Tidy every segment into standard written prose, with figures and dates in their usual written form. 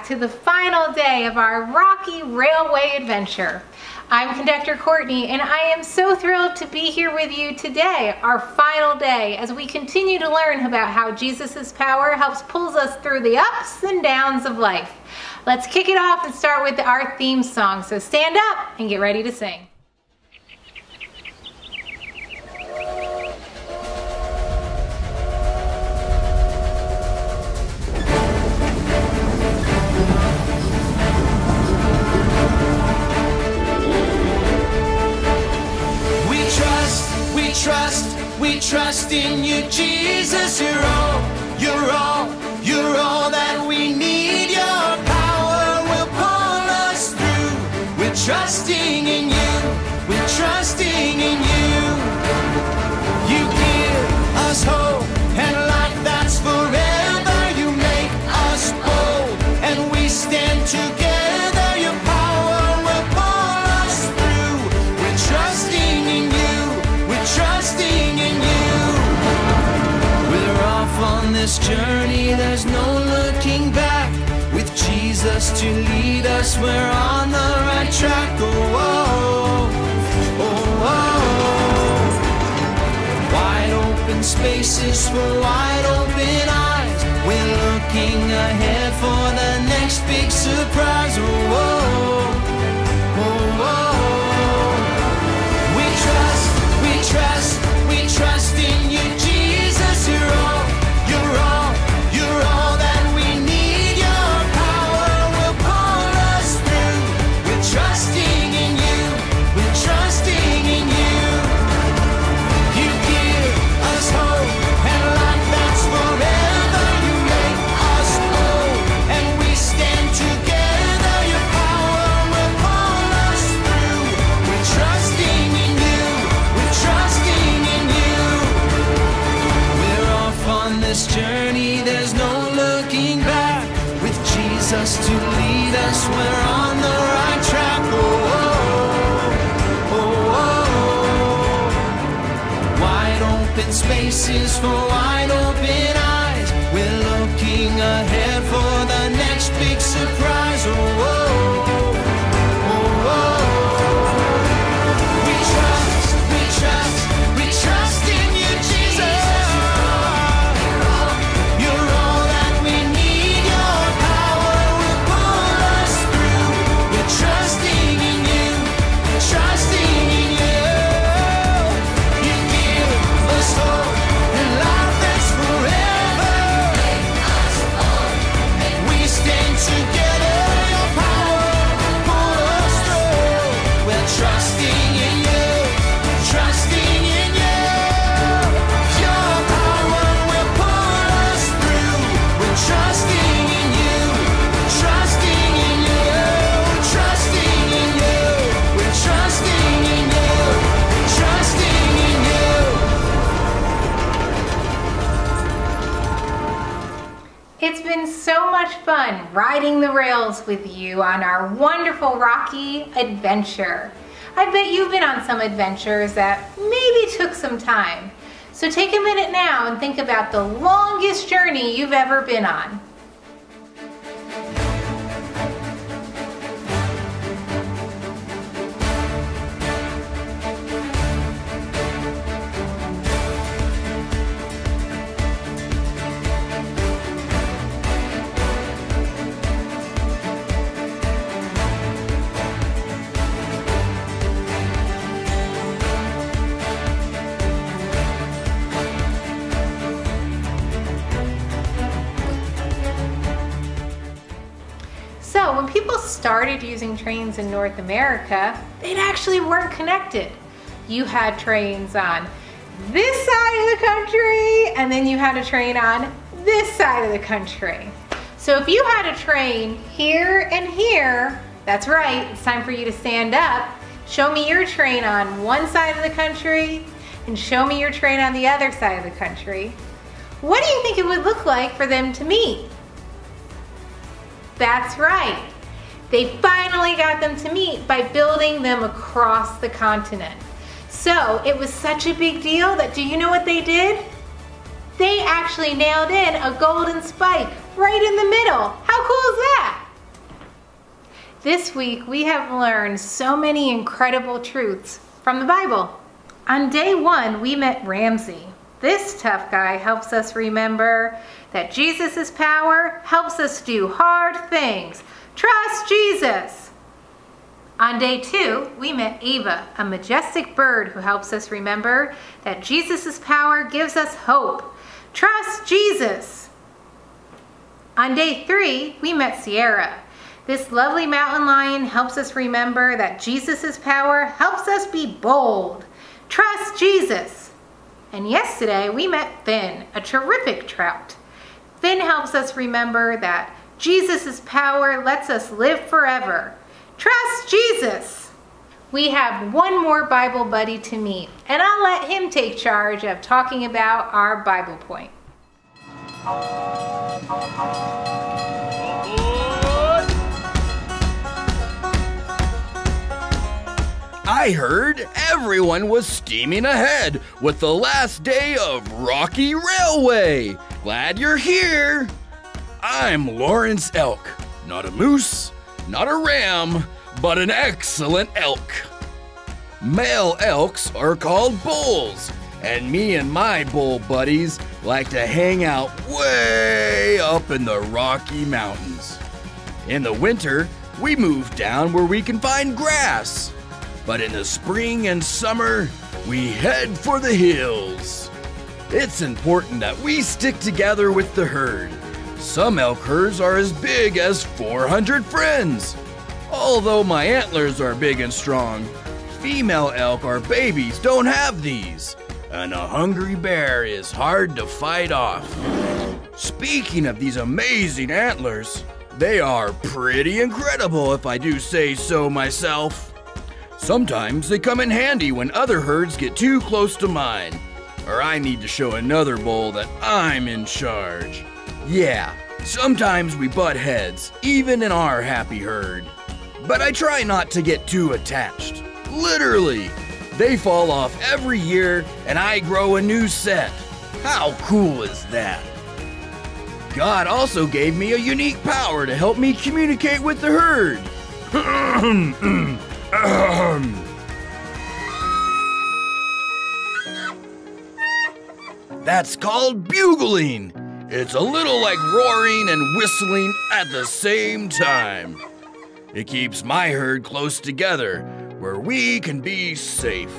back to the final day of our Rocky Railway adventure. I'm Conductor Courtney, and I am so thrilled to be here with you today, our final day, as we continue to learn about how Jesus' power helps pulls us through the ups and downs of life. Let's kick it off and start with our theme song, so stand up and get ready to sing. We trust in you, Jesus. You're all that we need. Your power will pull us through. We're trusting in you. We're trusting in you. You give us hope and life that's forever. You make us bold and we stand together. Your power will pull us through. We're trusting in you. We're trusting in you. We're off on this journey, there's no looking back. With Jesus to lead us, we're on the right track. Oh, oh, oh, oh. Wide open spaces for wide open eyes. We're looking ahead for the next big surprise. Oh, oh, oh, oh. We trust in you, Jesus. You're all that we need. Your power will pull us through. We're trusting in you. We're trusting in you. You give us hope and life that's forever. You make us bold and we stand together. Your power will pull us through. We're trusting in you. We're trusting in you. We're off on this journey, there's no looking back. With Jesus to lead us, we're on the right track. Oh, oh, oh, oh. Wide open spaces for wide open eyes. We're looking ahead for the next big surprise. Oh, oh, oh, oh. We trust in you, Jesus. You're all that we need. Your power will pull us through. We're trusting in you. We're trusting in you. You give us hope and life that's forever. And we stand together. Your power will pull us through. We're trusting in you. Trusting in you, your power will pull us through. We're trusting in you, trusting in you, trusting in you, we're trusting in you, trusting in you. It's been so much fun riding the rails with you on our wonderful Rocky adventure. I bet you've been on some adventures that maybe took some time. So take a minute now and think about the longest journey you've ever been on. So when people started using trains in North America, they actually weren't connected. You had trains on this side of the country, and then you had a train on this side of the country. So if you had a train here and here, that's right, it's time for you to stand up. Show me your train on one side of the country, and show me your train on the other side of the country. What do you think it would look like for them to meet? That's right. They finally got them to meet by building them across the continent. So it was such a big deal that, do you know what they did? They actually nailed in a golden spike right in the middle. How cool is that? This week we have learned so many incredible truths from the Bible. On day 1, we met Ramsey. This tough guy helps us remember that Jesus' power helps us do hard things. Trust Jesus. On day 2, we met Ava, a majestic bird who helps us remember that Jesus' power gives us hope. Trust Jesus. On day 3, we met Sierra. This lovely mountain lion helps us remember that Jesus' power helps us be bold. Trust Jesus. And yesterday we met Finn, a terrific trout. Finn helps us remember that Jesus' power lets us live forever. Trust Jesus. We have one more Bible buddy to meet, and I'll let him take charge of talking about our Bible point. I heard everyone was steaming ahead with the last day of Rocky Railway. Glad you're here. I'm Lawrence Elk, not a moose, not a ram, but an excellent elk. Male elks are called bulls, and me and my bull buddies like to hang out way up in the Rocky Mountains. In the winter, we move down where we can find grass. But in the spring and summer, we head for the hills. It's important that we stick together with the herd. Some elk herds are as big as 400 friends. Although my antlers are big and strong, female elk or babies don't have these. And a hungry bear is hard to fight off. Speaking of these amazing antlers, they are pretty incredible if I do say so myself. Sometimes they come in handy when other herds get too close to mine, or I need to show another bull that I'm in charge. Yeah, sometimes we butt heads, even in our happy herd. But I try not to get too attached. Literally, they fall off every year and I grow a new set. How cool is that? God also gave me a unique power to help me communicate with the herd. That's called bugling. It's a little like roaring and whistling at the same time. It keeps my herd close together where we can be safe.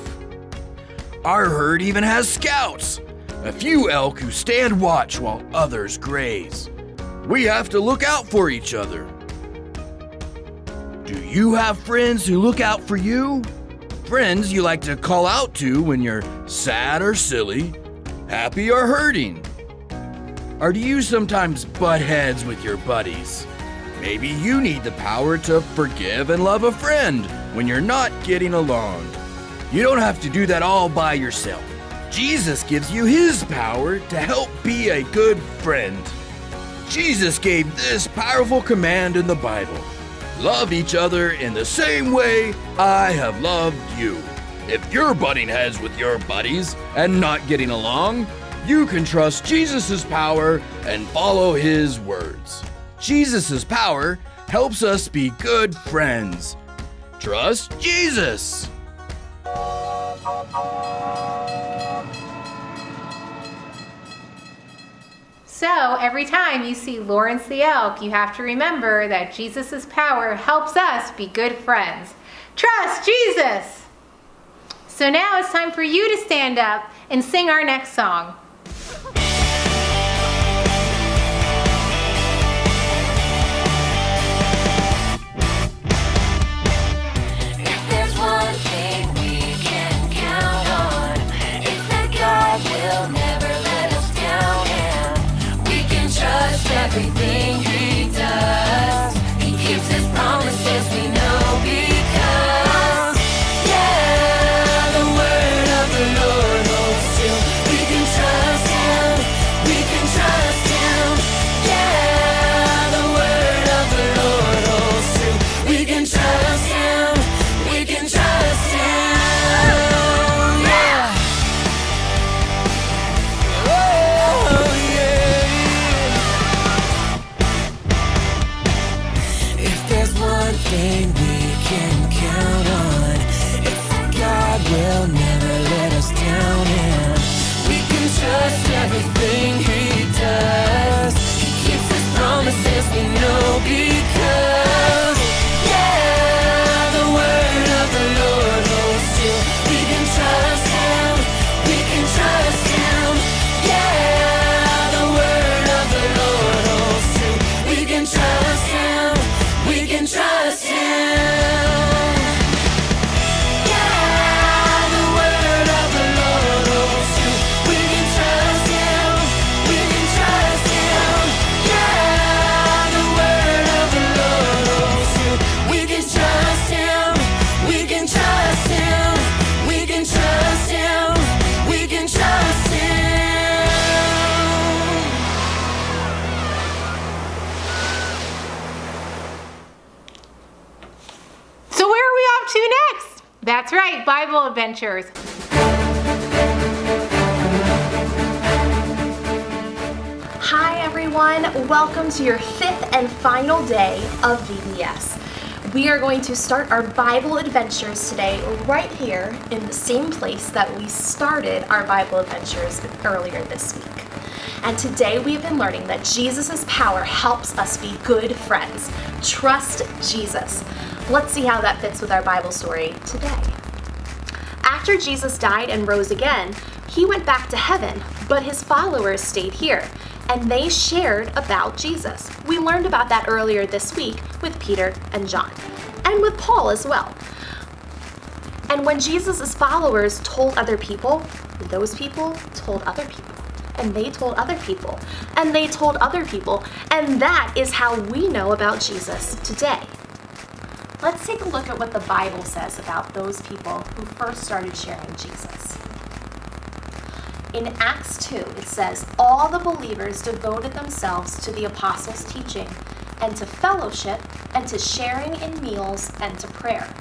Our herd even has scouts, a few elk who stand watch while others graze. We have to look out for each other. Do you have friends who look out for you? Friends you like to call out to when you're sad or silly, happy or hurting? Or do you sometimes butt heads with your buddies? Maybe you need the power to forgive and love a friend when you're not getting along. You don't have to do that all by yourself. Jesus gives you his power to help be a good friend. Jesus gave this powerful command in the Bible. Love each other in the same way I have loved you. If you're butting heads with your buddies and not getting along, you can trust Jesus' power and follow his words. Jesus' power helps us be good friends. Trust Jesus. So every time you see Lawrence the elk, you have to remember that Jesus' power helps us be good friends. Trust Jesus! So now it's time for you to stand up and sing our next song. If there's one thing we can count on, it's that God will never let us down, and we can trust everything he does. He keeps his promises, we know, because the word of the Lord holds true. We can trust him, we can trust him. The word of the Lord holds true. We can trust him, we can trust him. If there's one thing can count on. It's that God will never let us down, and we can trust everything He does. He keeps His promises, we know, because the word of the Lord holds true. We can trust Him, we can trust Him. The word of the Lord holds true. We can trust Him, we can trust Him. The word of the Lord holds true. We can trust Him, we can trust Him. The word of the Lord holds true. We can trust Him, we can trust Him, we can trust Him, we can trust Him. So where are we off to next? That's right, Bible adventures. Hi everyone, welcome to your 5th and final day of VBS. We are going to start our Bible adventures today right here in the same place that we started our Bible adventures earlier this week. And today we've been learning that Jesus' power helps us be good friends. Trust Jesus. Let's see how that fits with our Bible story today. After Jesus died and rose again, He went back to heaven, but His followers stayed here, and they shared about Jesus. We learned about that earlier this week with Peter and John, and with Paul as well. And when Jesus' followers told other people, those people told other people, and they told other people, and they told other people, and that is how we know about Jesus today. Let's take a look at what the Bible says about those people who first started sharing Jesus. In Acts 2, it says, all the believers devoted themselves to the apostles' teaching, and to fellowship, and to sharing in meals, and to prayer.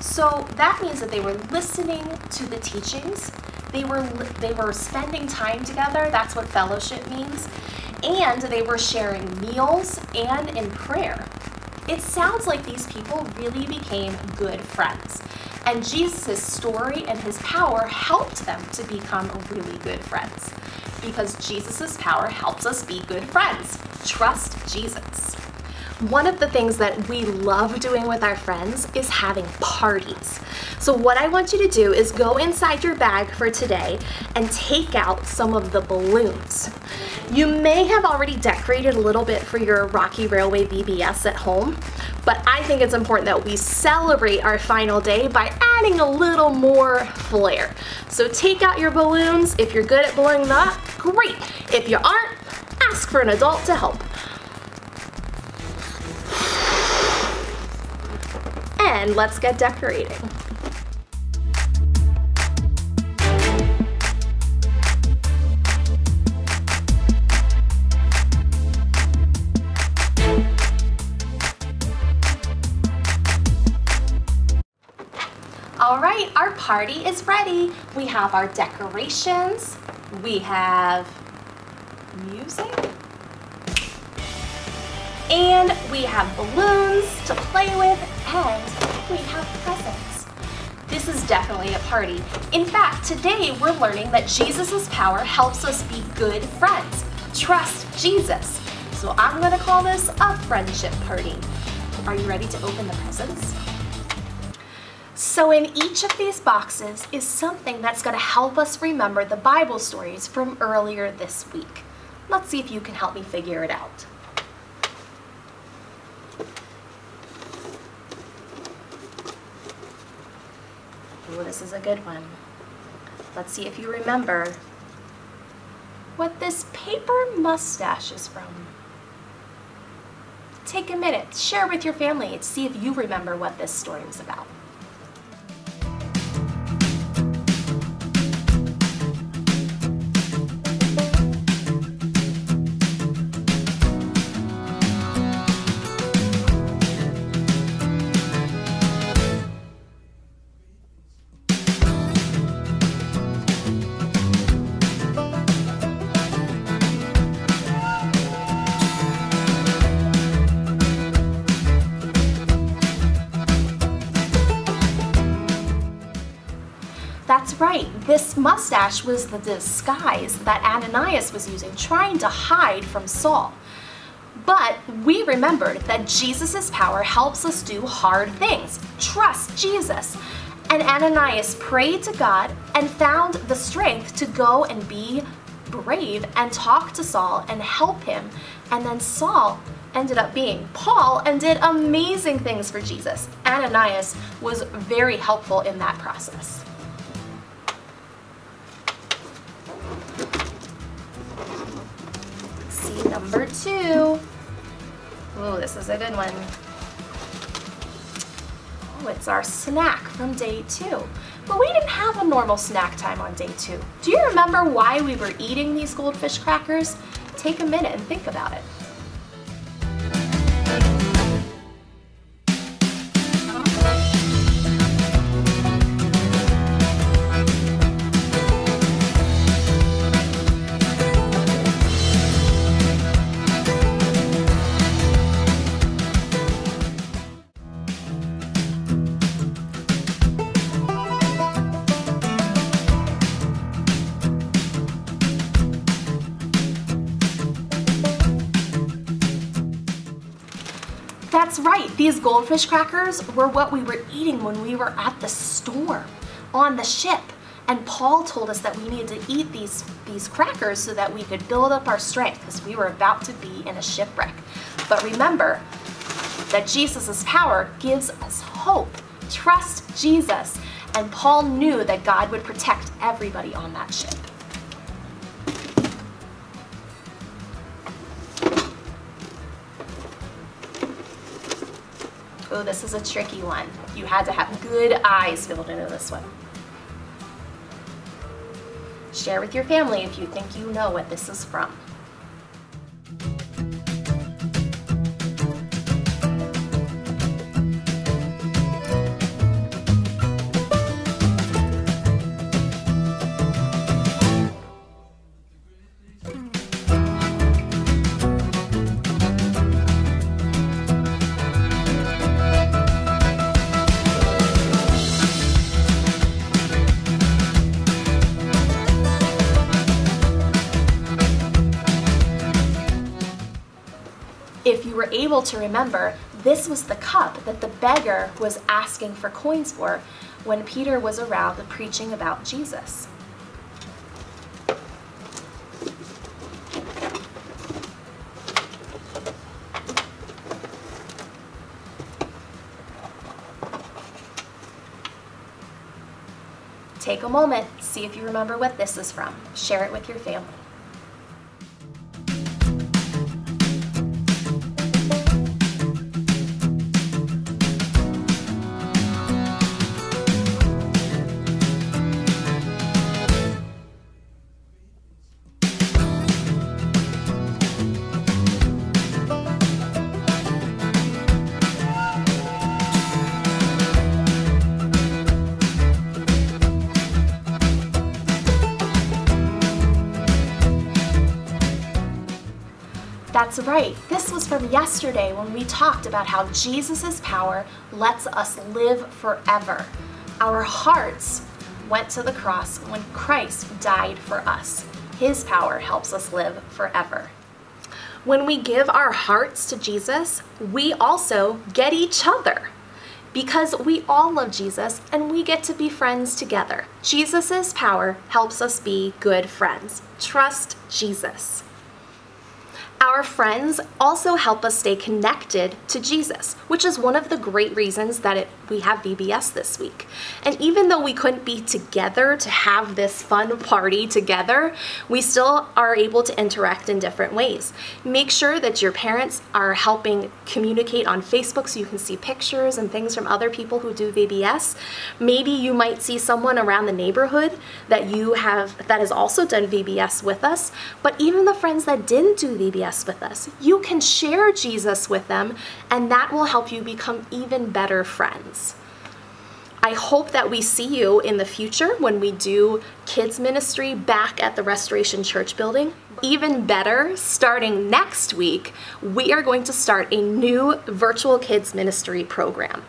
So that means that they were listening to the teachings, they were spending time together, that's what fellowship means, and they were sharing meals and in prayer. It sounds like these people really became good friends. And Jesus' story and His power helped them to become really good friends. Because Jesus' power helps us be good friends. Trust Jesus. One of the things that we love doing with our friends is having parties. So what I want you to do is go inside your bag for today and take out some of the balloons. You may have already decorated a little bit for your Rocky Railway VBS at home, but I think it's important that we celebrate our final day by adding a little more flair. So take out your balloons. If you're good at blowing them up, great. If you aren't, ask for an adult to help. And let's get decorating. All right, our party is ready. We have our decorations, we have music, and we have balloons to play with, and we have presents. This is definitely a party. In fact, today we're learning that Jesus' power helps us be good friends. Trust Jesus. So I'm gonna call this a friendship party. Are you ready to open the presents? So in each of these boxes is something that's going to help us remember the Bible stories from earlier this week. Let's see if you can help me figure it out. Ooh, this is a good one. Let's see if you remember what this paper mustache is from. Take a minute, share with your family, and see if you remember what this story was about. That's right, this mustache was the disguise that Ananias was using, trying to hide from Saul. But we remembered that Jesus' power helps us do hard things. Trust Jesus. And Ananias prayed to God and found the strength to go and be brave and talk to Saul and help him. And then Saul ended up being Paul and did amazing things for Jesus. Ananias was very helpful in that process. See number 2. Ooh, this is a good one. Oh, it's our snack from day 2. But we didn't have a normal snack time on day 2. Do you remember why we were eating these goldfish crackers? Take a minute and think about it. That's right, these goldfish crackers were what we were eating when we were at the storm on the ship. And Paul told us that we needed to eat these crackers so that we could build up our strength because we were about to be in a shipwreck. But remember that Jesus' power gives us hope. Trust Jesus. And Paul knew that God would protect everybody on that ship. Oh, this is a tricky one. You had to have good eyes built into this one. Share with your family if you think you know what this is from. If you were able to remember, this was the cup that the beggar was asking for coins for when Peter was around preaching about Jesus. Take a moment, see if you remember what this is from. Share it with your family. That's right, this was from yesterday when we talked about how Jesus' power lets us live forever. Our hearts went to the cross when Christ died for us. His power helps us live forever. When we give our hearts to Jesus, we also get each other, because we all love Jesus and we get to be friends together. Jesus' power helps us be good friends. Trust Jesus. Our friends also help us stay connected to Jesus, which is one of the great reasons that we have VBS this week. And even though we couldn't be together to have this fun party together, we still are able to interact in different ways. Make sure that your parents are helping communicate on Facebook so you can see pictures and things from other people who do VBS. Maybe you might see someone around the neighborhood that has also done VBS with us, but even the friends that didn't do VBS with us, you can share Jesus with them, and that will help you become even better friends. I hope that we see you in the future when we do kids ministry back at the Restoration Church building. Even better, starting next week, we are going to start a new virtual kids ministry program.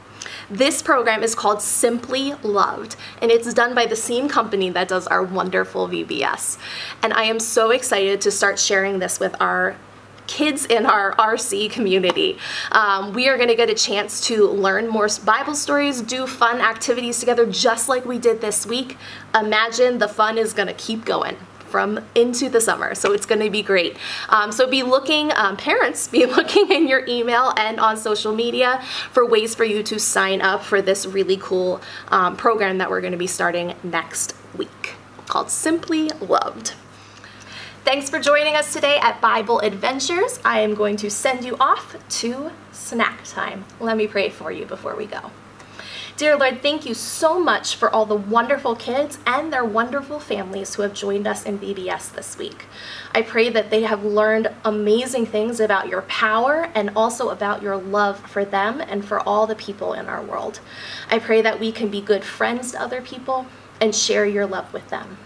This program is called Simply Loved, and it's done by the same company that does our wonderful VBS. And I am so excited to start sharing this with our kids in our RC community. We are going to get a chance to learn more Bible stories, do fun activities together just like we did this week. Imagine the fun is going to keep going from into the summer, so it's going to be great. So be looking, parents, be looking in your email and on social media for ways for you to sign up for this really cool program that we're going to be starting next week called Simply Loved. Thanks for joining us today at Bible Adventures. I am going to send you off to snack time. Let me pray for you before we go. Dear Lord, thank you so much for all the wonderful kids and their wonderful families who have joined us in VBS this week. I pray that they have learned amazing things about your power and also about your love for them and for all the people in our world. I pray that we can be good friends to other people and share your love with them.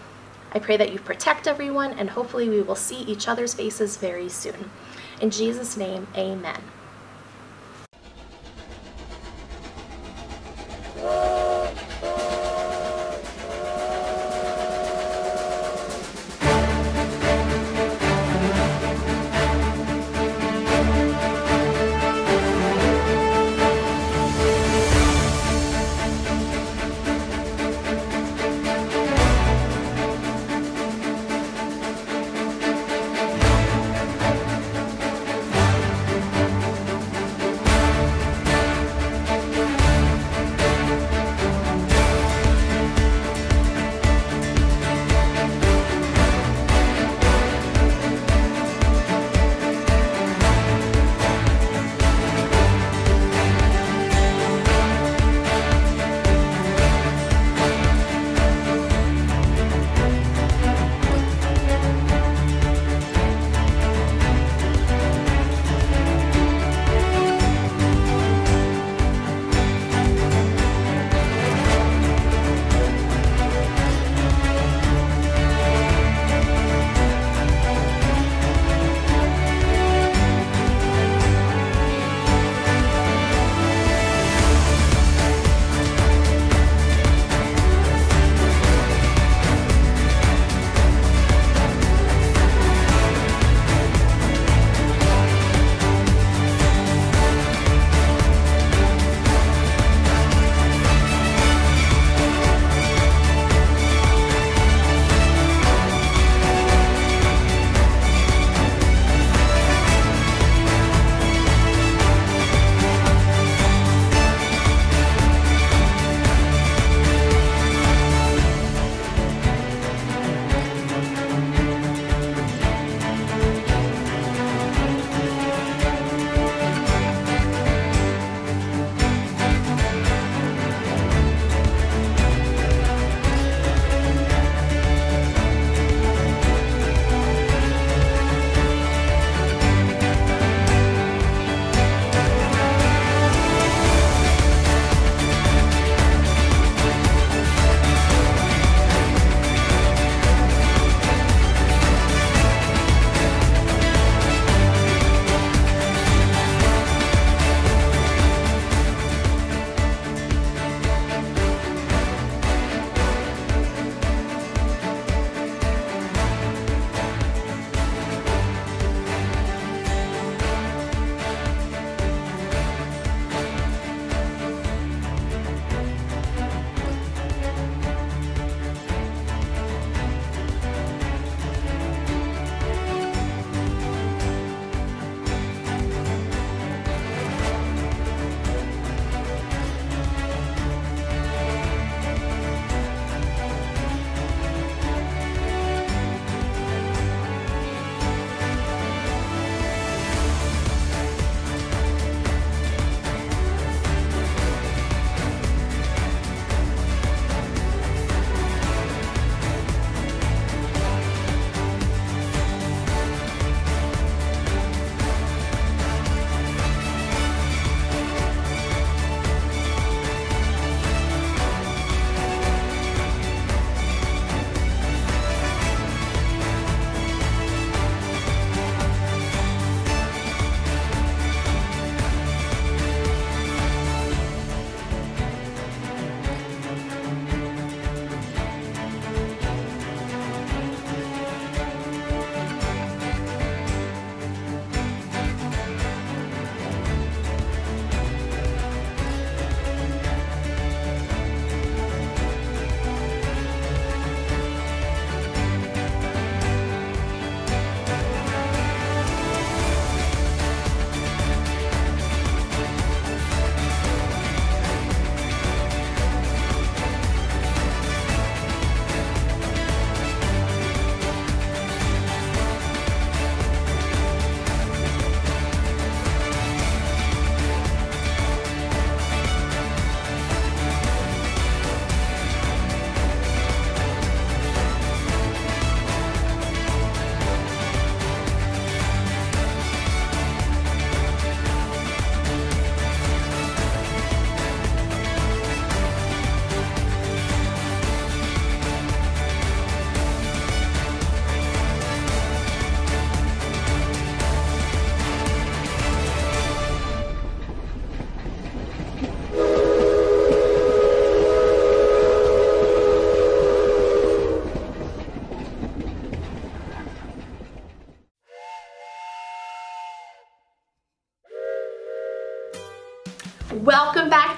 I pray that you protect everyone, and hopefully we will see each other's faces very soon. In Jesus' name, amen.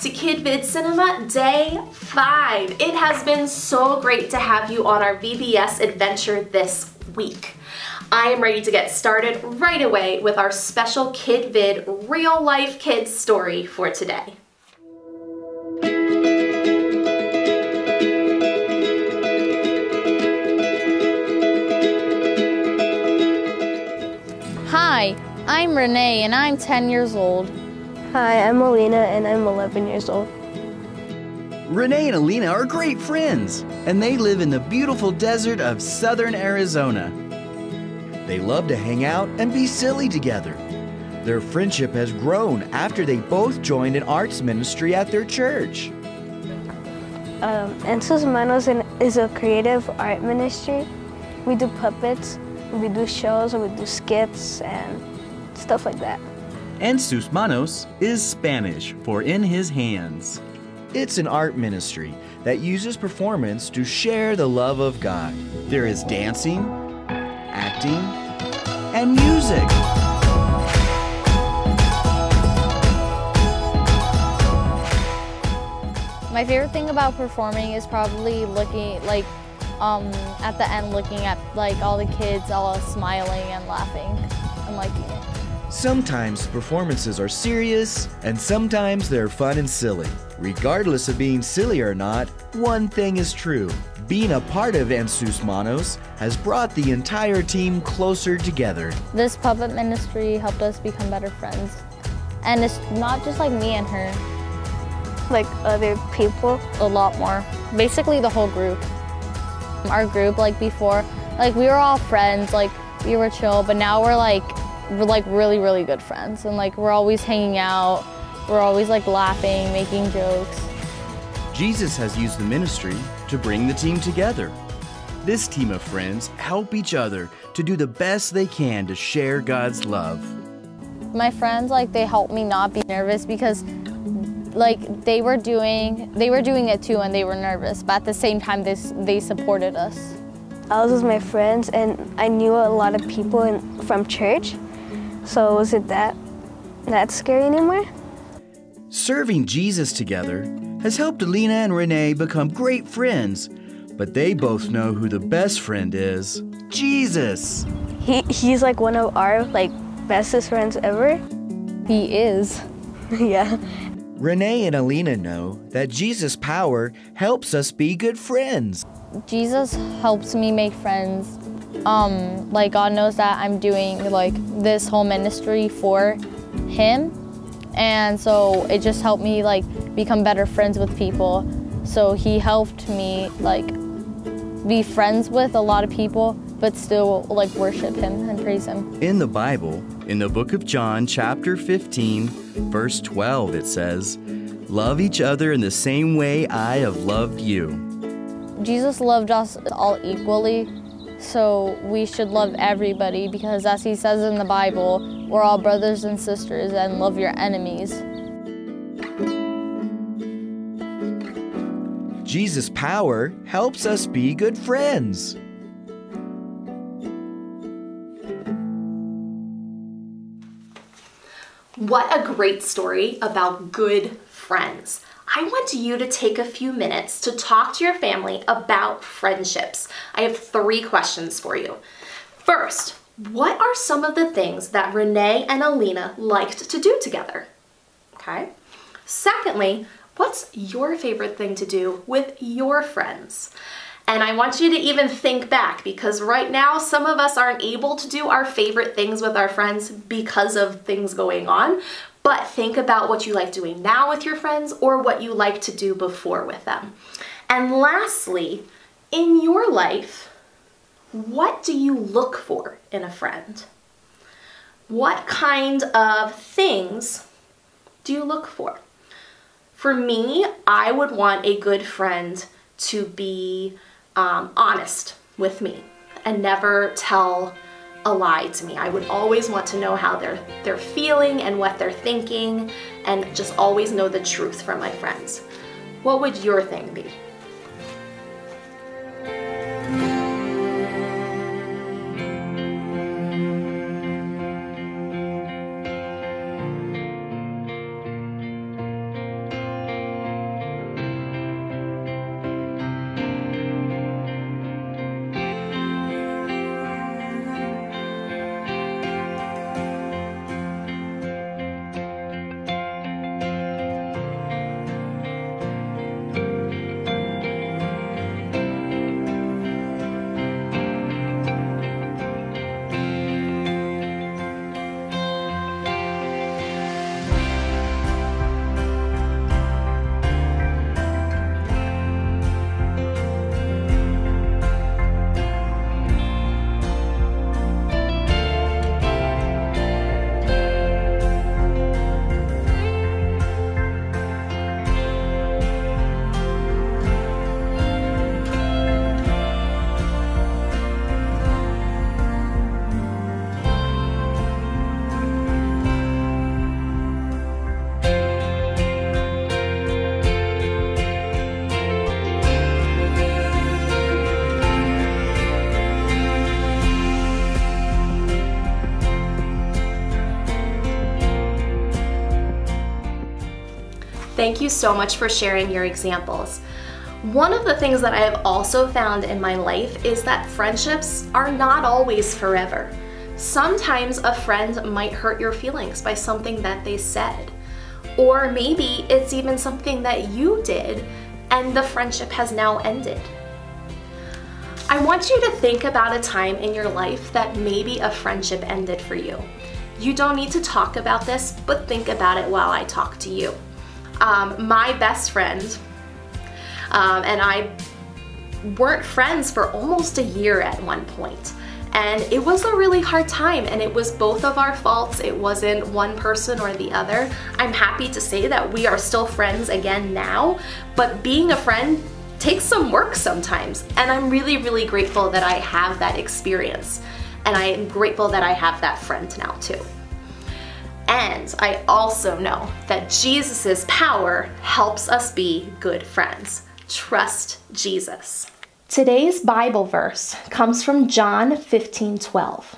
to Kid Vid Cinema Day 5. It has been so great to have you on our VBS adventure this week. I am ready to get started right away with our special Kid Vid real life kids story for today. Hi, I'm Renee and I'm 10 years old. Hi, I'm Alina and I'm 11 years old. Renee and Alina are great friends, and they live in the beautiful desert of southern Arizona. They love to hang out and be silly together. Their friendship has grown after they both joined an arts ministry at their church. Ensus Manos is a creative art ministry. We do puppets, we do shows, we do skits and stuff like that. En sus manos is Spanish for in his hands. It's an art ministry that uses performance to share the love of God. There is dancing, acting, and music. My favorite thing about performing is probably looking at the end, looking at all the kids all smiling and laughing and liking it. Sometimes performances are serious, and sometimes they're fun and silly. Regardless of being silly or not, one thing is true. Being a part of En sus Manos has brought the entire team closer together. This puppet ministry helped us become better friends. And it's not just me and her. Like other people? A lot more. Basically the whole group. Our group, before, we were all friends, we were chill, but now we're really, really good friends. And we're always hanging out, we're always laughing, making jokes. Jesus has used the ministry to bring the team together. This team of friends help each other to do the best they can to share God's love. My friends, they help me not be nervous because they were doing it too and they were nervous, but at the same time they supported us. I was with my friends and I knew a lot of people from church, so was it that scary anymore? Serving Jesus together has helped Alina and Renee become great friends, but they both know who the best friend is: Jesus. He's one of our bestest friends ever. He is. Yeah. Renee and Alina know that Jesus' power helps us be good friends. Jesus helps me make friends. God knows that I'm doing this whole ministry for him, and so it just helped me become better friends with people. So he helped me be friends with a lot of people, but still worship him and praise him. In the Bible, in the book of John, chapter 15, verse 12, it says, "Love each other in the same way I have loved you." Jesus loved us all equally, so we should love everybody because as he says in the Bible, we're all brothers and sisters and love your enemies. Jesus' power helps us be good friends. What a great story about good friends. I want you to take a few minutes to talk to your family about friendships. I have 3 questions for you. First, what are some of the things that Renee and Alina liked to do together? Okay. Secondly, what's your favorite thing to do with your friends? And I want you to even think back, because right now some of us aren't able to do our favorite things with our friends because of things going on. But think about what you like doing now with your friends or what you like to do before with them. And lastly, in your life, what do you look for in a friend? What kind of things do you look for? For me, I would want a good friend to be honest with me and never tell a lie to me. I would always want to know how they're feeling and what they're thinking, and just always know the truth from my friends. What would your thing be? thank you so much for sharing your examples. One of the things that I have also found in my life is that friendships are not always forever. Sometimes a friend might hurt your feelings by something that they said. Or maybe it's even something that you did and the friendship has now ended. I want you to think about a time in your life that maybe a friendship ended for you. You don't need to talk about this, but think about it while I talk to you. My best friend and I weren't friends for almost a year at one point. And it was a really hard time, and it was both of our faults. It wasn't one person or the other. I'm happy to say that we are still friends again now, but being a friend takes some work sometimes. And I'm really, really grateful that I have that experience. And I am grateful that I have that friend now too. And I also know that Jesus' power helps us be good friends. Trust Jesus. Today's Bible verse comes from John 15:12.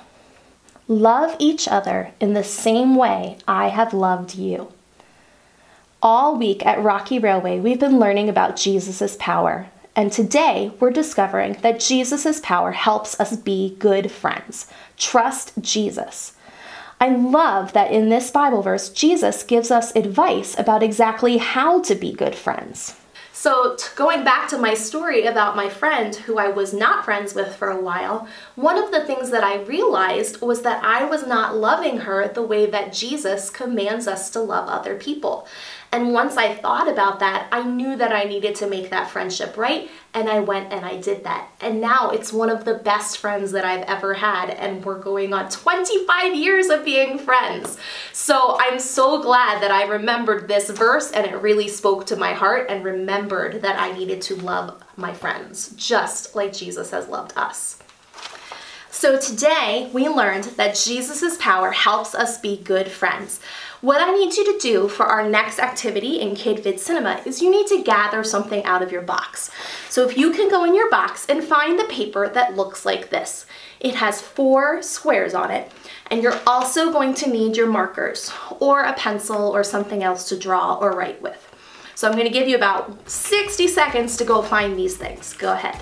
Love each other in the same way I have loved you. All week at Rocky Railway, we've been learning about Jesus' power. And today, we're discovering that Jesus' power helps us be good friends. Trust Jesus. I love that in this Bible verse, Jesus gives us advice about exactly how to be good friends. So going back to my story about my friend who I was not friends with for a while, one of the things that I realized was that I was not loving her the way that Jesus commands us to love other people. And once I thought about that, I knew that I needed to make that friendship right, and I went and I did that. And now it's one of the best friends that I've ever had, and we're going on 25 years of being friends. So I'm so glad that I remembered this verse, and it really spoke to my heart, and remembered that I needed to love my friends, just like Jesus has loved us. So today we learned that Jesus' power helps us be good friends. What I need you to do for our next activity in KidVid Cinema is you need to gather something out of your box. So if you can go in your box and find the paper that looks like this. It has 4 squares on it, and you're also going to need your markers or a pencil or something else to draw or write with. So I'm going to give you about 60 seconds to go find these things. Go ahead.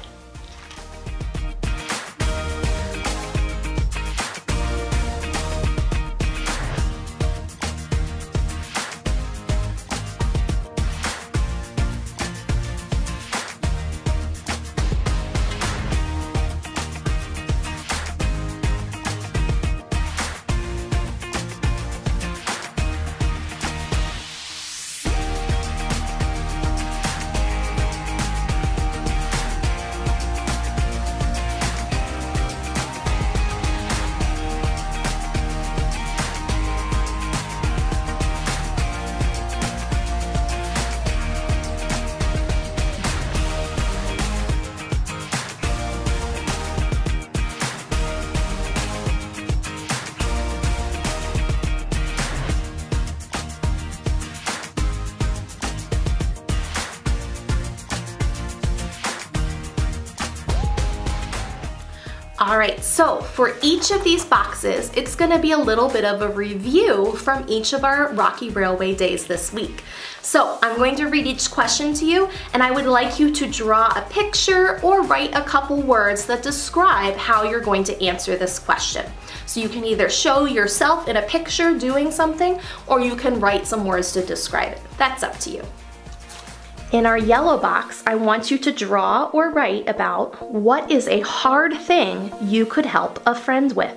All right, so for each of these boxes, it's gonna be a little bit of a review from each of our Rocky Railway days this week. So I'm going to read each question to you, and I would like you to draw a picture or write a couple words that describe how you're going to answer this question. So you can either show yourself in a picture doing something, or you can write some words to describe it. That's up to you. In our yellow box, I want you to draw or write about what is a hard thing you could help a friend with.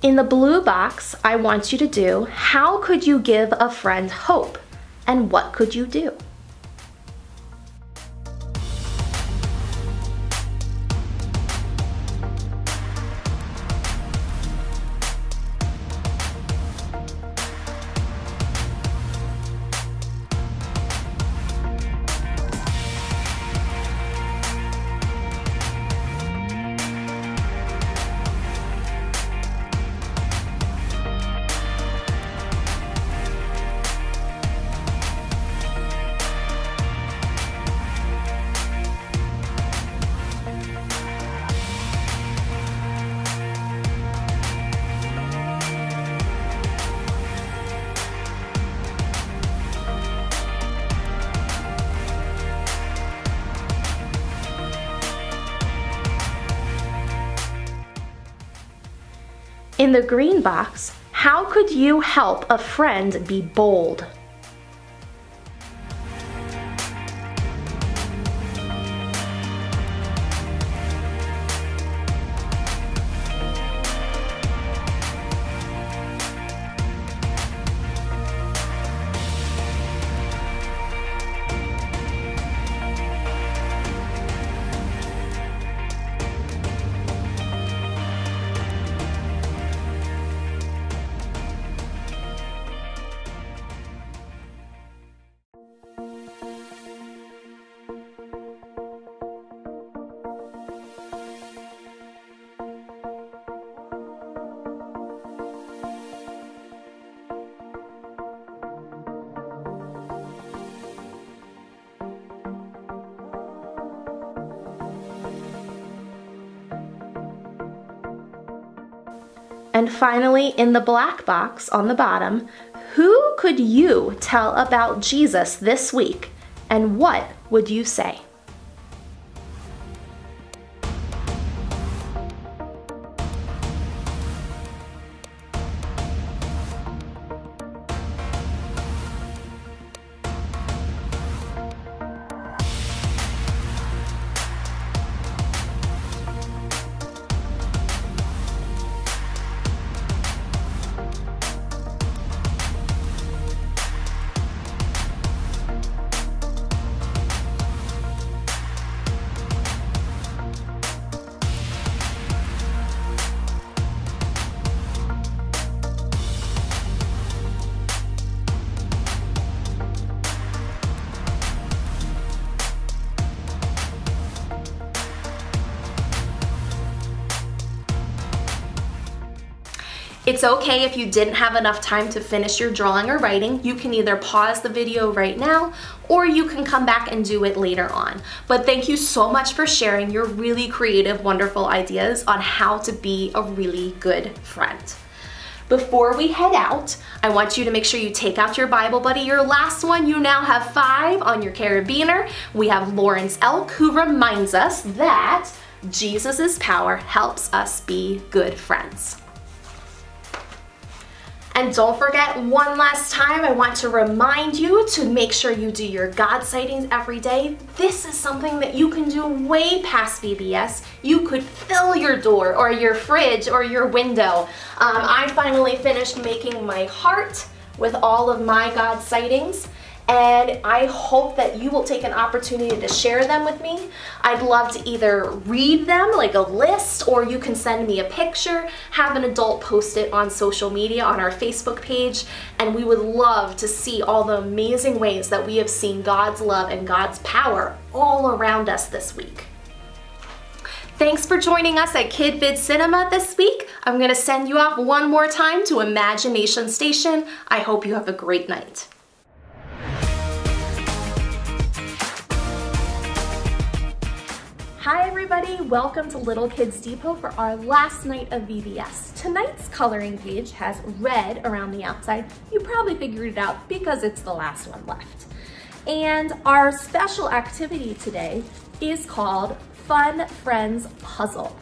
In the blue box, I want you to do, how could you give a friend hope? And what could you do? In the green box, how could you help a friend be bold? And finally, in the black box on the bottom, who could you tell about Jesus this week, and what would you say? It's okay if you didn't have enough time to finish your drawing or writing. You can either pause the video right now or you can come back and do it later on. But thank you so much for sharing your really creative, wonderful ideas on how to be a really good friend. Before we head out, I want you to make sure you take out your Bible buddy, your last one. You now have 5 on your carabiner. We have Lawrence Elk, who reminds us that Jesus' power helps us be good friends. And don't forget, one last time, I want to remind you to make sure you do your God sightings every day. This is something that you can do way past VBS. You could fill your door or your fridge or your window. I finally finished making my heart with all of my God sightings, and I hope that you will take an opportunity to share them with me. I'd love to either read them like a list, or you can send me a picture, have an adult post it on social media on our Facebook page, and we would love to see all the amazing ways that we have seen God's love and God's power all around us this week. Thanks for joining us at Kid Vid Cinema this week. I'm gonna send you off one more time to Imagination Station. I hope you have a great night. Hi everybody, welcome to Little Kids Depot for our last night of VBS. Tonight's coloring page has red around the outside. You probably figured it out because it's the last one left. And our special activity today is called Fun Friends Puzzle.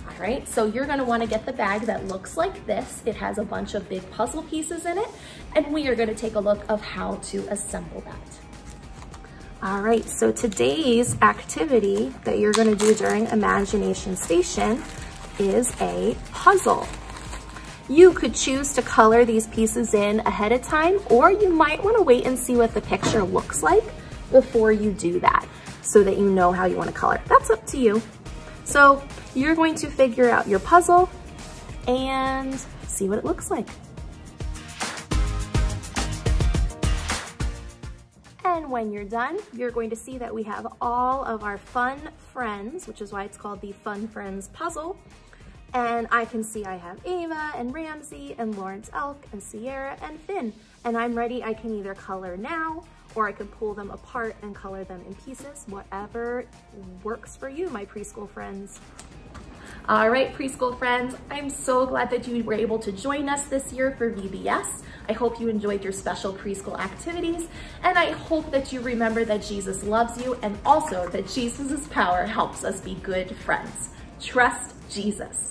All right, so you're gonna wanna get the bag that looks like this. It has a bunch of big puzzle pieces in it, and we are gonna take a look of how to assemble that. All right, so today's activity that you're gonna do during Imagination Station is a puzzle. You could choose to color these pieces in ahead of time, or you might want to wait and see what the picture looks like before you do that, so that you know how you want to color. That's up to you. So you're going to figure out your puzzle and see what it looks like. And when you're done, you're going to see that we have all of our fun friends, which is why it's called the Fun Friends puzzle. And I can see I have Ava and Ramsey and Lawrence Elk and Sierra and Finn. And I'm ready. I can either color now, or I can pull them apart and color them in pieces, whatever works for you, my preschool friends. All right, preschool friends, I'm so glad that you were able to join us this year for VBS. I hope you enjoyed your special preschool activities, and I hope that you remember that Jesus loves you, and also that Jesus' power helps us be good friends. Trust Jesus.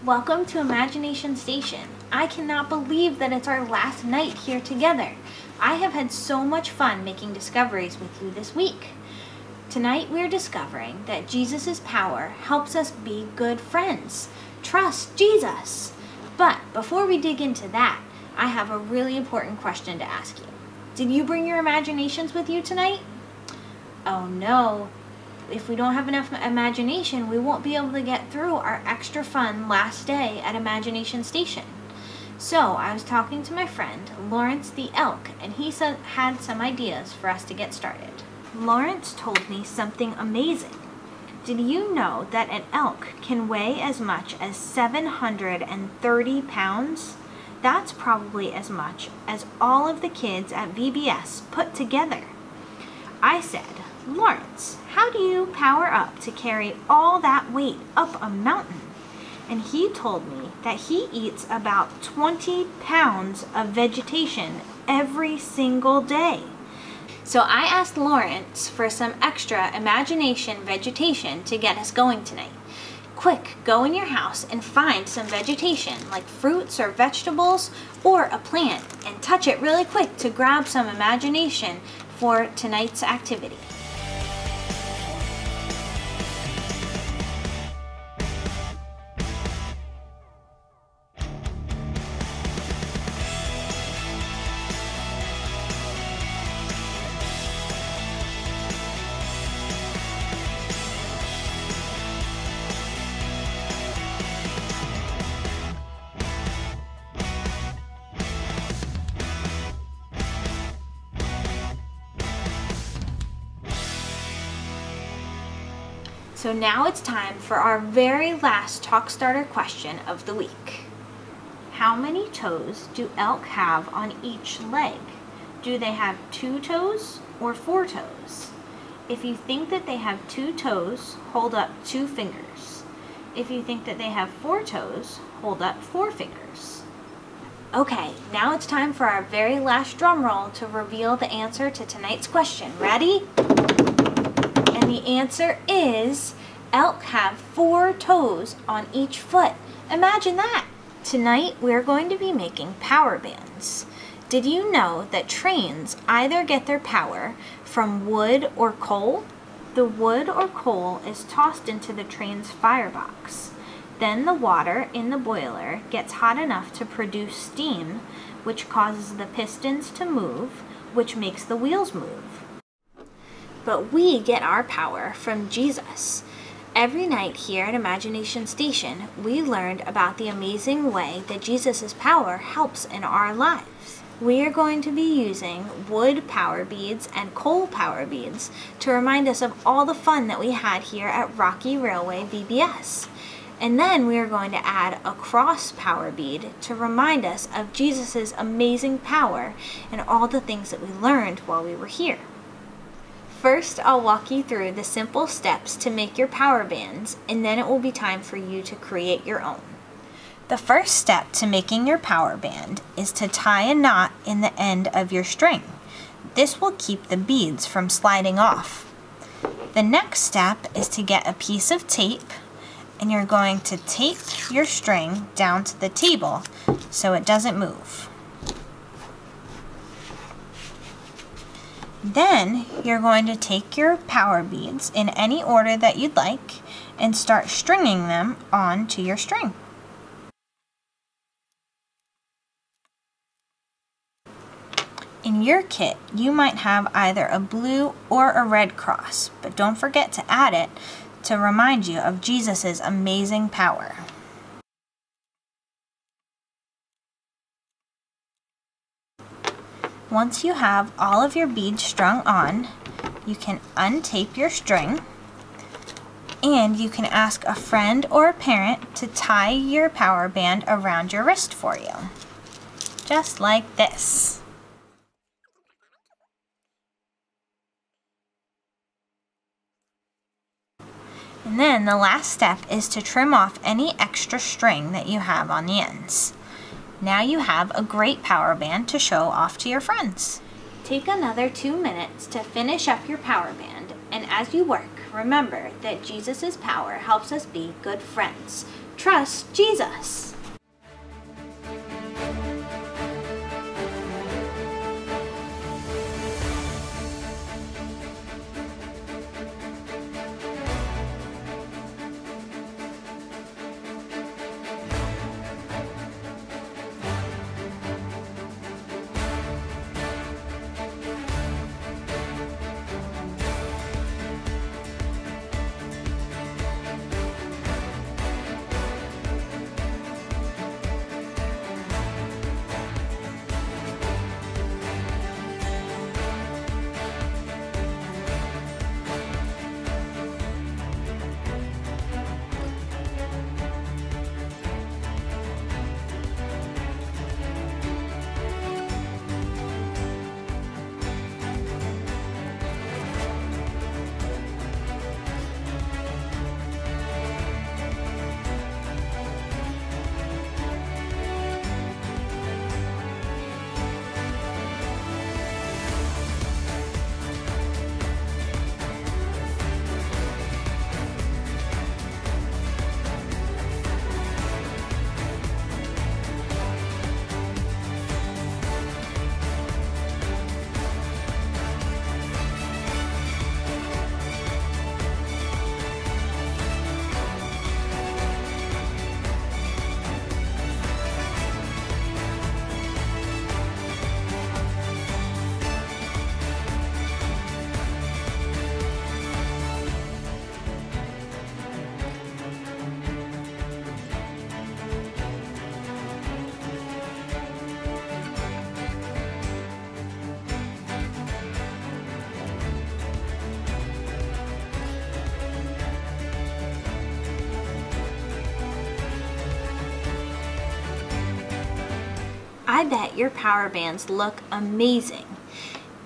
Welcome to Imagination Station. I cannot believe that it's our last night here together. I have had so much fun making discoveries with you this week. Tonight we're discovering that Jesus' power helps us be good friends. Trust Jesus. But before we dig into that, I have a really important question to ask you. Did you bring your imaginations with you tonight? Oh no. If we don't have enough imagination, we won't be able to get through our extra fun last day at Imagination Station. So I was talking to my friend, Lawrence the Elk, and he had some ideas for us to get started. Lawrence told me something amazing. Did you know that an elk can weigh as much as 730 pounds? That's probably as much as all of the kids at VBS put together. I said, Lawrence, how do you power up to carry all that weight up a mountain? And he told me that he eats about 20 pounds of vegetation every single day. So I asked Lawrence for some extra imagination vegetation to get us going tonight. Quick, go in your house and find some vegetation like fruits or vegetables or a plant and touch it really quick to grab some imagination for tonight's activity. So now it's time for our very last talk starter question of the week. How many toes do elk have on each leg? Do they have 2 toes or 4 toes? If you think that they have 2 toes, hold up 2 fingers. If you think that they have 4 toes, hold up 4 fingers. Okay, now it's time for our very last drum roll to reveal the answer to tonight's question. Ready? And the answer is elk have 4 toes on each foot. Imagine that! Tonight we're going to be making power bands. Did you know that trains either get their power from wood or coal? The wood or coal is tossed into the train's firebox. Then the water in the boiler gets hot enough to produce steam, which causes the pistons to move, which makes the wheels move. But we get our power from Jesus. Every night here at Imagination Station, we learned about the amazing way that Jesus' power helps in our lives. We are going to be using wood power beads and coal power beads to remind us of all the fun that we had here at Rocky Railway VBS. And then we are going to add a cross power bead to remind us of Jesus' amazing power and all the things that we learned while we were here. First, I'll walk you through the simple steps to make your power bands, and then it will be time for you to create your own. The first step to making your power band is to tie a knot in the end of your string. This will keep the beads from sliding off. The next step is to get a piece of tape, and you're going to tape your string down to the table so it doesn't move. Then you're going to take your power beads in any order that you'd like and start stringing them onto your string. In your kit, you might have either a blue or a red cross, but don't forget to add it to remind you of Jesus' amazing power. Once you have all of your beads strung on, you can untape your string, and you can ask a friend or a parent to tie your power band around your wrist for you, just like this. And then the last step is to trim off any extra string that you have on the ends. Now you have a great power band to show off to your friends. Take another 2 minutes to finish up your power band, and as you work, remember that Jesus' power helps us be good friends. Trust Jesus! I bet your power bands look amazing.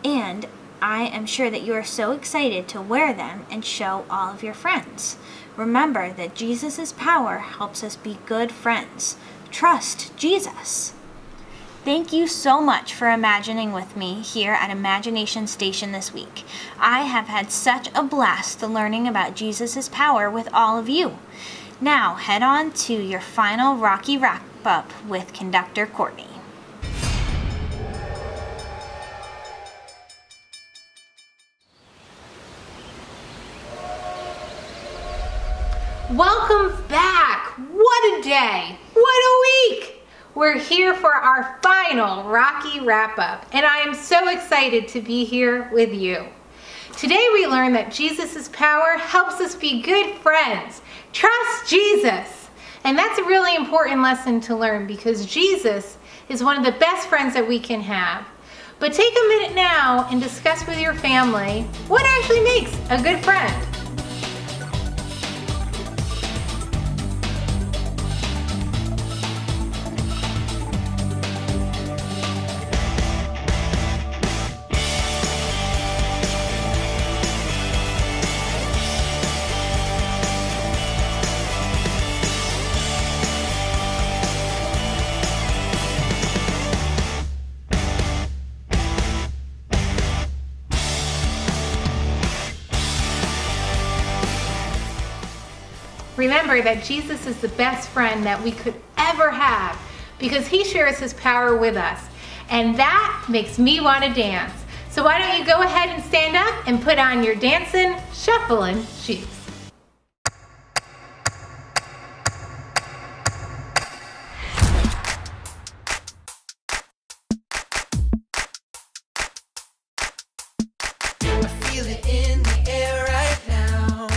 And I am sure that you are so excited to wear them and show all of your friends. Remember that Jesus' power helps us be good friends. Trust Jesus. Thank you so much for imagining with me here at Imagination Station this week. I have had such a blast learning about Jesus' power with all of you. Now head on to your final Rocky wrap-up with Conductor Courtney. Welcome back! What a day! What a week! We're here for our final Rocky wrap-up, and I am so excited to be here with you. Today we learned that Jesus' power helps us be good friends. Trust Jesus! And that's a really important lesson to learn because Jesus is one of the best friends that we can have. But take a minute now and discuss with your family what actually makes a good friend. Remember that Jesus is the best friend that we could ever have because he shares his power with us. And that makes me want to dance. So why don't you go ahead and stand up and put on your dancing, shuffling shoes. I feel it in the air right now.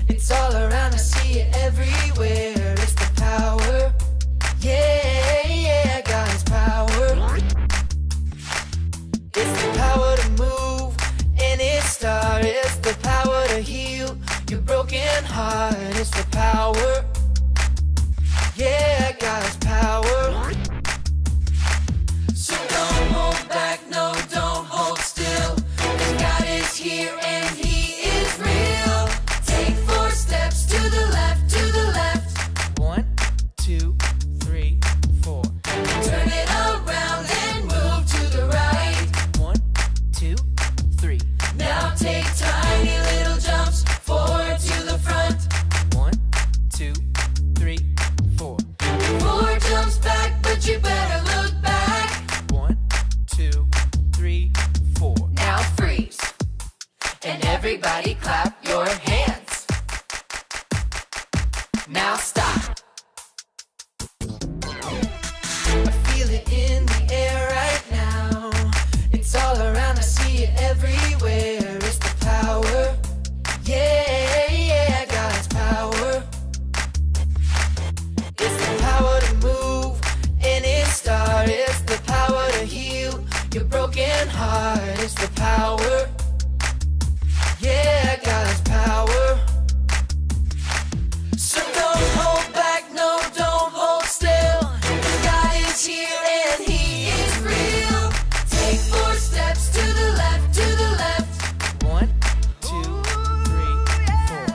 It's all around, I see it everywhere. It's the power. Yeah, yeah, God is power. It's the power to move any star. It's the power to heal your broken heart. It's the power. Yeah, God is power. So don't hold back, no, don't hold still. God is here and he is real. Take 4 steps to the left, to the left. 1, 2, 3, 4. Turn it around and move to the right. 1, 2, 3. Now take tiny little jumps forward to the front. 1, 2, 3, 4. 4 jumps back, but you better look back. 1, 2, 3, 4. Now freeze. And everybody clap your hands. Now stop. I feel it in the air right now. It's all around, I see it everywhere. It's the power. Yeah, yeah, God's power. It's the power to move any star. It's the power to heal your broken heart. It's the power. Yeah, God's power. So don't hold back, no, don't hold still. God is here and he is real. Take 4 steps to the left, to the left. 1, 2, 3, 4.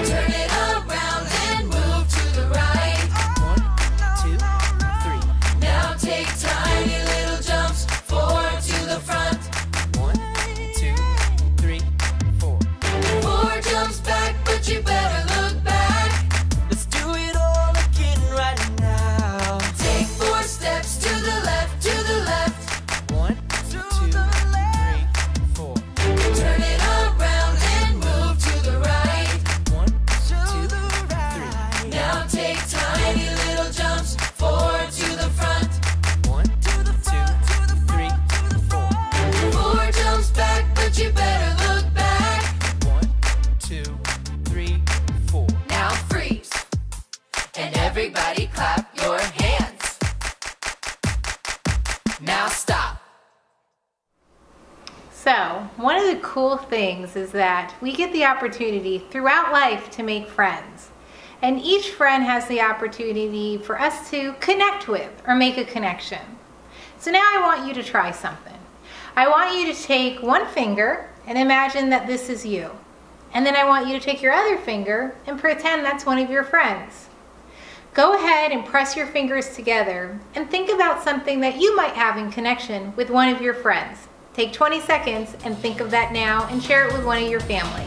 Turn it around and move to the right. 1, 2, 3. Now take tiny little jumps forward to the front. 1, 2, 3, 4. 4 jumps back, but you better look back. Let's do it all again right now. Take 4 steps to the left, to the left. 1, 2, 3, 4. Turn it around and move to the right. 1, 2, 3. Now take tiny little jumps forward to the front. 1, 2, 3, 4. 4 jumps back, but you better look back. 1, 2, 3, 4. Now freeze. And everybody clap your hands. Now stop. So, one of the cool things is that we get the opportunity throughout life to make friends. And each friend has the opportunity for us to connect with or make a connection. So now I want you to try something. I want you to take one finger and imagine that this is you. And then I want you to take your other finger and pretend that's one of your friends. Go ahead and press your fingers together and think about something that you might have in connection with one of your friends. Take 20 seconds and think of that now and share it with one of your family.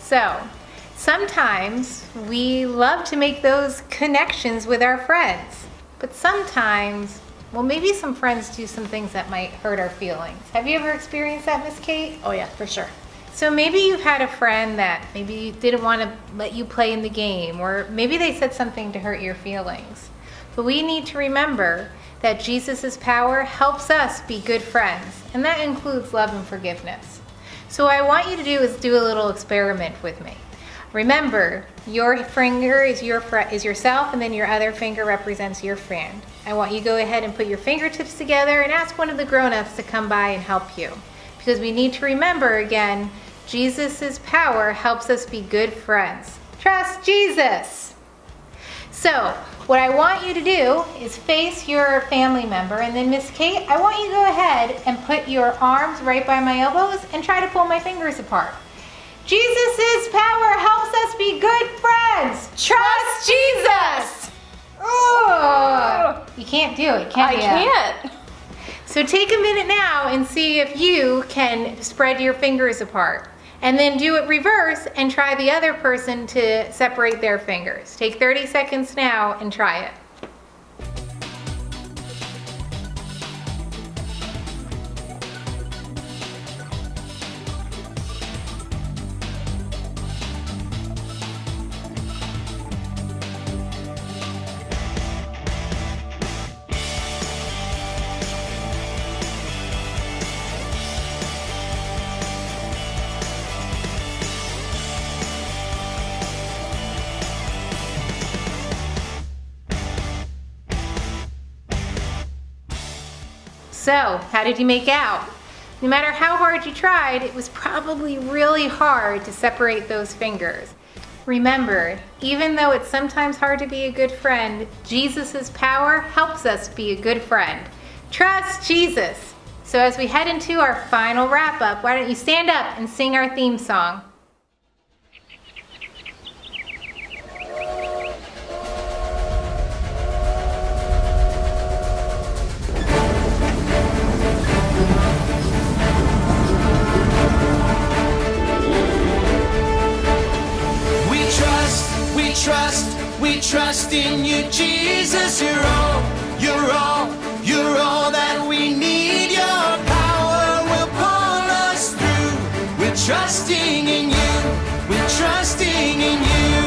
So, sometimes we love to make those connections with our friends, but sometimes, well, maybe some friends do some things that might hurt our feelings. Have you ever experienced that, Miss Kate? Oh yeah, for sure. So maybe you've had a friend that maybe didn't want to let you play in the game, or maybe they said something to hurt your feelings. But we need to remember that Jesus' power helps us be good friends, and that includes love and forgiveness. So what I want you to do is do a little experiment with me. Remember, your finger is yourself, and then your other finger represents your friend. I want you to go ahead and put your fingertips together and ask one of the grown-ups to come by and help you. Because we need to remember again, Jesus' power helps us be good friends. Trust Jesus! So, what I want you to do is face your family member, and then Miss Kate, I want you to go ahead and put your arms right by my elbows and try to pull my fingers apart. Jesus' power helps us be good friends. Trust Jesus! Oh, you can't do it, can you? I can't. So take a minute now and see if you can spread your fingers apart. And then do it reverse and try the other person to separate their fingers. Take 30 seconds now and try it. So, how did you make out? No matter how hard you tried, it was probably really hard to separate those fingers. Remember, even though it's sometimes hard to be a good friend, Jesus' power helps us be a good friend. Trust Jesus! So as we head into our final wrap-up, why don't you stand up and sing our theme song? We trust in you, Jesus. You're all that we need. Your power will pull us through. We're trusting in you. We're trusting in you.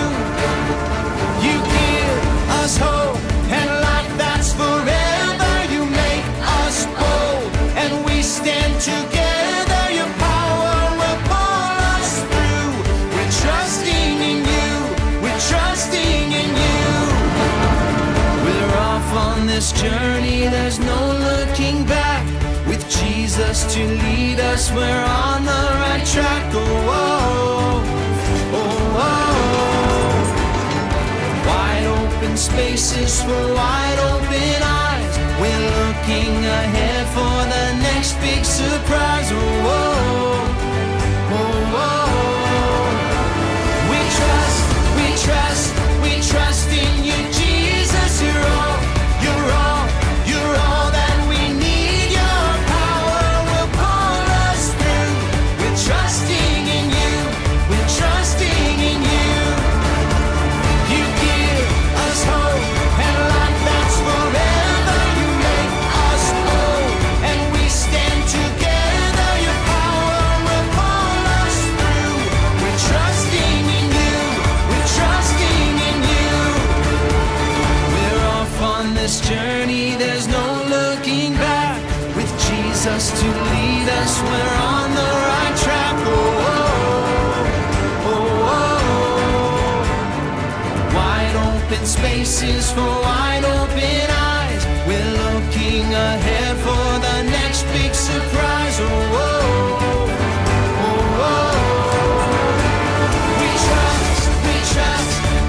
You give us hope and life that's forever. You make us bold and we stand together. Your power will pull us through. We're trusting in you. We're trusting in you. We're off on this journey, there's no looking back. With Jesus to lead us, we're on the right track. Oh, oh, oh, oh. Wide open spaces for wide open eyes. We're looking ahead for the next big surprise. Oh, oh, oh, oh. We trust in you, Jesus. You're all that we need. Your power will pull us through. We're trusting in you. We're trusting in you. You give us hope and life that's forever. You make us whole and we stand together. Your power will pull us through. We're trusting in you. We're trusting in you. We're off on this journey, there's no looking back. With Jesus to lead us, we're on the right track. Oh, oh, oh, oh. spaces for wide open eyes. We're looking ahead for the next big surprise. Oh, oh, oh, oh.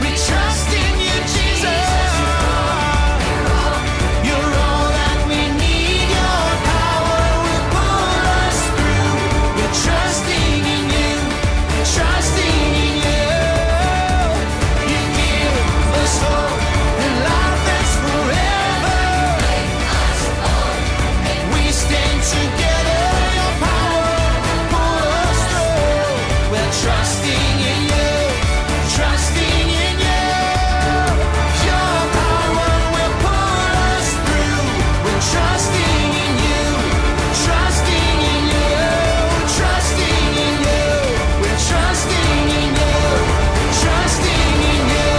We trust in you, Jesus. You're all that we need. Your power will pull us through. We're trusting in you. We're trusting in you. You give us hope and life that's forever. We stand together. Your power will pull us through. We're trusting in you. Trusting in you. Your power will pull us through. We're trusting in you. Trusting in you. Trusting in you. We're trusting in you. Trusting in you.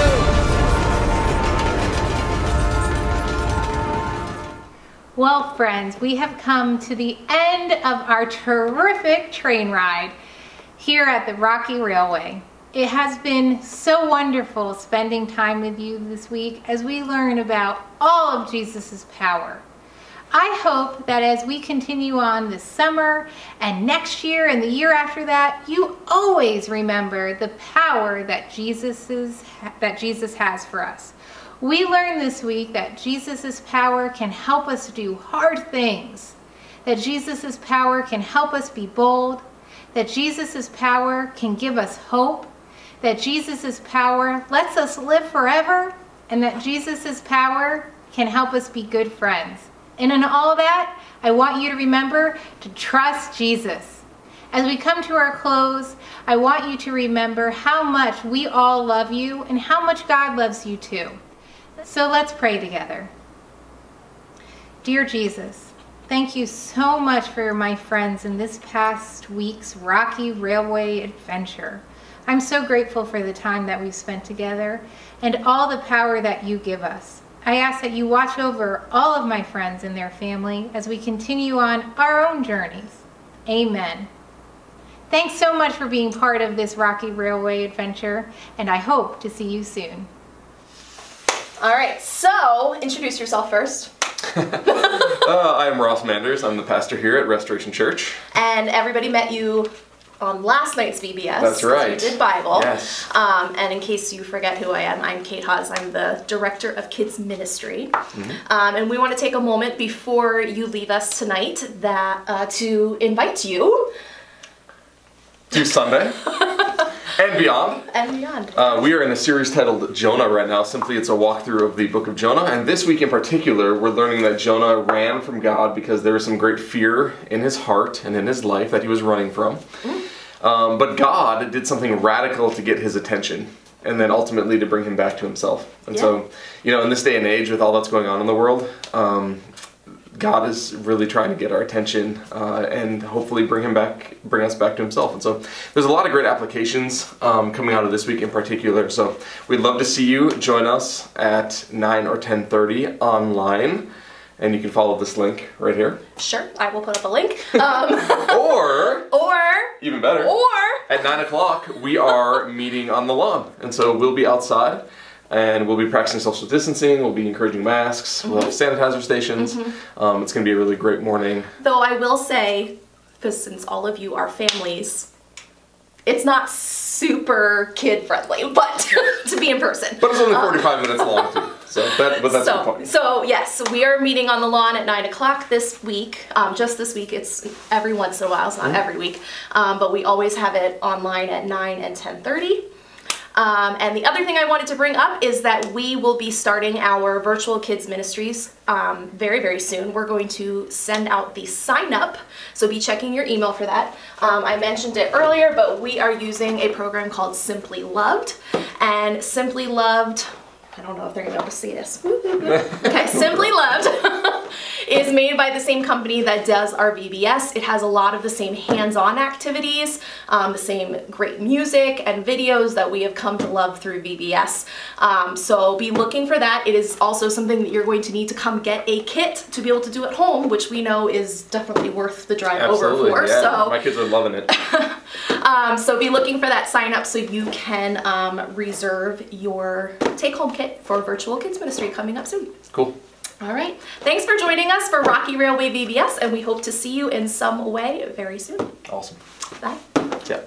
Well, friends, we have come to the end of our terrific train ride here at the Rocky Railway. It has been so wonderful spending time with you this week as we learn about all of Jesus' power. I hope that as we continue on this summer and next year and the year after that, you always remember the power that Jesus has for us. We learned this week that Jesus' power can help us do hard things, that Jesus' power can help us be bold, that Jesus' power can give us hope, that Jesus' power lets us live forever, and that Jesus' power can help us be good friends. And in all that, I want you to remember to trust Jesus. As we come to our close, I want you to remember how much we all love you and how much God loves you too. So let's pray together. Dear Jesus, thank you so much for my friends in this past week's Rocky Railway adventure. I'm so grateful for the time that we've spent together and all the power that you give us. I ask that you watch over all of my friends and their family as we continue on our own journeys. Amen. Thanks so much for being part of this Rocky Railway adventure, and I hope to see you soon. All right, so introduce yourself first. I'm Ross Manders. I'm the pastor here at Restoration Church. And everybody met you on last night's VBS. That's right. We did Bible. Yes. And in case you forget who I am, I'm Kate Hawes. I'm the Director of Kids Ministry. And we want to take a moment before you leave us tonight to invite you To Sunday. And beyond. And beyond. We are in a series titled Jonah right now. Simply, it's a walkthrough of the book of Jonah. And this week in particular, we're learning that Jonah ran from God because there was some great fear in his heart and in his life that he was running from. But God did something radical to get his attention and then ultimately to bring him back to himself. And so, you know, in this day and age with all that's going on in the world, God is really trying to get our attention and hopefully bring us back to himself. And so there's a lot of great applications coming out of this week in particular. So we'd love to see you join us at 9 or 10:30 online. And you can follow this link right here. Sure, I will put up a link. Or even better, or at 9 o'clock we are meeting on the lawn. And so we'll be outside. And we'll be practicing social distancing, we'll be encouraging masks, we'll have sanitizer stations. It's going to be a really great morning. Though I will say, because since all of you are families, it's not super kid-friendly, but to be in person. But it's only 45 minutes long too, but that's the point. So yes, we are meeting on the lawn at 9 o'clock this week. Just this week, it's every once in a while, it's not every week. But we always have it online at 9 and 10:30. And the other thing I wanted to bring up is that we will be starting our virtual kids ministries very, very soon. We're going to send out the sign up, so be checking your email for that. I mentioned it earlier, but we are using a program called Simply Loved. And Simply Loved, I don't know if they're going to be able to see this. Okay, Simply Loved is made made by the same company that does our VBS. It has a lot of the same hands-on activities, the same great music and videos that we have come to love through VBS. So be looking for that. It is also something that you're going to need to come get a kit to be able to do at home, which we know is definitely worth the drive over for. Yeah. So My kids are loving it. so be looking for that sign up so you can reserve your take-home kit for Virtual Kids Ministry coming up soon. Cool. All right. Thanks for joining us for Rocky Railway VBS, and we hope to see you in some way very soon. Awesome. Bye. Yeah.